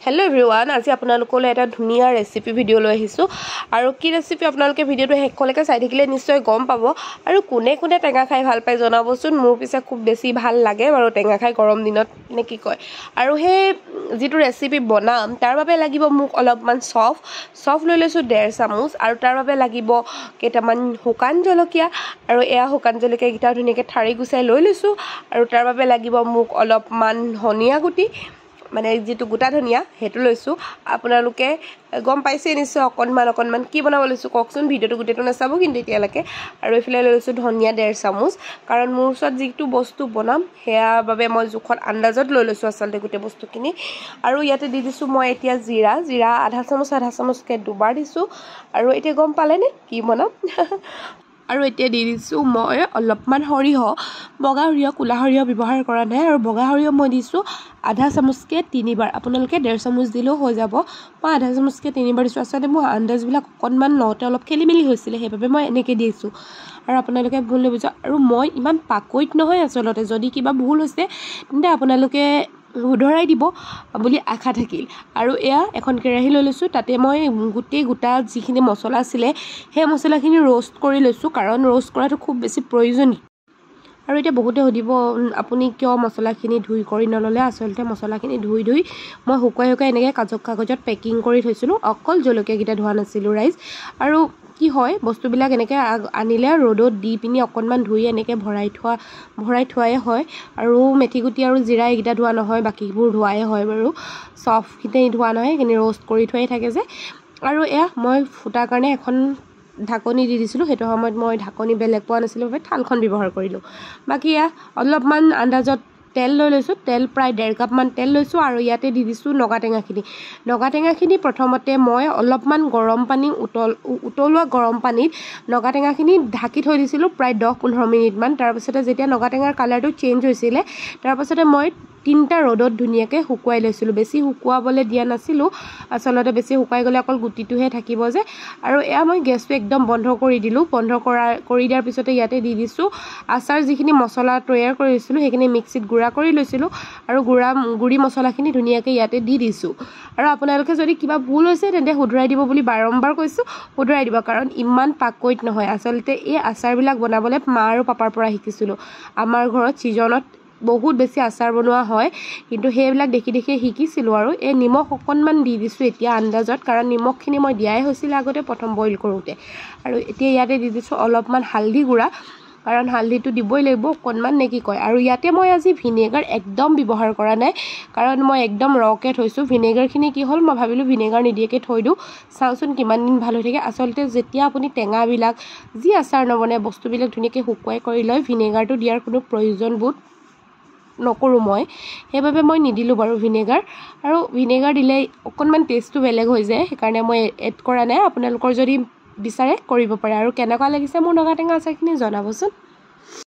hello everyone आज আপোনালোকলৈ এটা ধুনিয়া ৰেচিপি ভিডিও লৈ আহিছো আৰু কি ৰেচিপি আপোনালোকে ভিডিওটো হেকলৈকে চাই থাকিলে নিশ্চয় গম পাব আৰু কোনে কোনে টেঙা খাই ভাল পায় জনাবচোন মোৰ পিছে খুব বেছি ভাল লাগে বাৰু টেঙা খাই গৰম দিনত নে কি কয় আৰু হে যেটো ৰেচিপি বনাম তাৰ বাবে লাগিব মোক অলপমান সফ লৈ লৈছো 1.5 চামুচ আৰু তাৰ বাবে লাগিব কেটামান হুকান জলকীয়া আৰু এয়া হুকান জলকীয়া গিটা ধুনিয়াকে ঠাৰি গুছাই লৈ লৈছো আৰু তাৰ বাবে লাগিব মোক অলপমান ধনিয়া গুটি মানে যেটো গোটা ধনিয়া হেতু লৈছো আপোনালোকে গম পাইছে নিশ্চয় অকনমান কি বনাব লৈছো ককচোন ভিডিওটো গুটেটো নাচাবো কিন্তু এতিয়ালৈকে আৰু এফালে লৈছো ধনিয়া 1.5 চামুচ কাৰণ মোৰ ওচৰত যেটো বস্তু বনাম হেয়া বাবে মই জুখত আন্দাজত লৈ লৈছো আসলতে গুটে বস্তুখিনি আৰু ইয়াতে দি দিছো মই এতিয়া জিৰা আধা চামুচ কে দুবাৰ দিছো আৰু এতিয়া গম পালেনে কি বনাম আৰু এতিয়া দি দিছো মই অলপমান হৰিহ বগা হৰিহ কুলা হৰিহ ব্যৱহাৰ কৰা নাই আৰু বগা হৰিহ মই দিছো আধা চামুচ কে 3 বাৰ আপোনালোকে 1.5 চামুচ দিলেও হৈ যাব মই আধা চামুচ কে 3 বাৰ দিছো আসলে মই আন্দাজ বিলাক অকনমান লওতে অলপ খেলিমেলি হৈছিল হেবাবে মই এনেকে দিছো আৰু আপোনালোকে ভুল নবুজা আৰু মই ইমান পাকৈত নহয় আসলতে যদি কিবা ভুল হৈছে তেন্তে আপোনালোকে উধৰাই দিব বুলি আশা থাকিল আৰু এয়া এখন কেৰাহী লৈ লৈছো তাতে মই গোটা যিখিনি মছলা আছিল হে মছলাখিনি रोस्ट কৰি লৈছো কাৰণ रोस्ट কৰাটো খুব বেছি প্ৰয়োজনীয় আৰু এটা বহুতে হদিব আপুনি কিয় মছলাখিনি ধুই কৰি নললে আসলতে মছলাখিনি ধুই মই হুকাই এনেকে কাগজত পেকিং কৰি থৈছিলো অকল জলকীয়া গিটা ধোৱা নাছিলো ৰাইজ আৰু কি হয় বস্তুবিলাক এনেকে আনিলে ৰ'দত দি পিনি অকনমান ধুই এনেকে ভৰাই থোৱাই হয় আৰু মেথিগুটি আৰু জিৰা গিটা ধোৱা নহয় বাকিবোৰ ধোৱাই হয় বাৰু সফ গিটা ধোৱা নহয় কিনে रोस्ट কৰি থোৱাই থাকে যে আৰু এয়া মই ফুটা কাৰণে এখন ঢাকনি দি দিছিলো হেতু সময়ত মই ঢাকনি বেলেগ পোৱা নাছিলো বাবে থালখন ব্যৱহাৰ কৰিলো বাকি এয়া অলপমান আন্দাজত তেল লৈ লৈছো তেল প্ৰায় 1.5 কাপ মান তেল লৈছো আৰু ইয়াতে দি দিছো নগাটেঙাখিনি প্ৰথমতে মই অলপমান গৰম পানী উতলোৱা গৰম পানীত নগাটেঙাখিনি ঢাকি থৈ দিছিলো প্ৰায় 10-15 মিনিট মান তাৰ পিছতে যেতিয়া নগাটেঙাৰ কালাৰটো চেঞ্জ হৈছিল তাৰ পিছতে মই 3টা ৰ'দত ধুনিয়াকে হুকুৱাই লৈছিলো বেছি হুকুৱাবলে দিয়া নাছিলো আসলতে বেছি হুকাই গলে অকল গুটিটোহে থাকিব যে আৰু এয়া মই গেছটো একদম বন্ধ কৰি দিলো কৰি দিয়াৰ পিছতে ইয়াতে দি দিছো আচাৰ যিখিনি মছলা তৈয়াৰ কৰিছিলো হেখিনি মিক্সিত গুড়া কৰি লৈছিলো আৰু গুড়ি মছলাখিনি ধুনিয়াকে ইয়াতে দি দিছো আৰু আপোনালোকে যদি কিবা ভুল হৈছে তেন্তে শুধৰাই দিব বুলি বাৰম্বাৰ কৈছো শুধৰাই দিব কাৰণ ইমান পাকৈত নহয় আসলতে এই আচাৰবিলাক বনাবলে মা আৰু পাপাৰ পৰা শিকিছিলো আমাৰ ঘৰত সিজনত বহুত বেছি আচাৰ বনোৱা হয় কিন্তু হেবিলাক দেখি শিকিছিলো আৰু এই নিমখ অকনমান দি দিছো এতিয়া আন্দাজত কাৰণ নিমখখিনি মই দিয়াই হৈছিল আগতে প্ৰথম বইল কৰোতে আৰু এতিয়া ইয়াতে দি দিছো অলপমান হালধি গুড়া কাৰণ হালধিটো দিবই লাগিব অকনমান নেকি কয় আৰু ইয়াতে মই আজি ভিনেগাৰ একদম ব্যৱহাৰ কৰা নাই কাৰণ মই একদম ৰকে থৈছো ভিনেগাৰখিনি কি হল মই ভাবিলো ভিনেগাৰ নিদিয়েকে থৈ দিও চাওচোন কিমান দিন ভাল হৈ থাকে আসলতে যেতিয়া আপুনি টেঙা বিলাক যি আচাৰ নবনে বস্তুবিলাক ধুনিয়াকে হুকুৱাই কৰি লয় ভিনেগাৰটো দিয়াৰ কোনো প্ৰয়োজন বোধ নকৰো মই হেবাবে মই নিদিলো বাৰু ভিনেগাৰ আৰু ভিনেগাৰ দিলে অকনমান টেষ্টটো বেলেগ হৈ যায় সেইকাৰণে মই এড কৰা নাই আপোনালোকৰ যদি বিচাৰে কৰিব পাৰে আৰু কেনেকুৱা লাগিছে মোৰ নগাটেঙা আচাৰখিনি জনাবচোন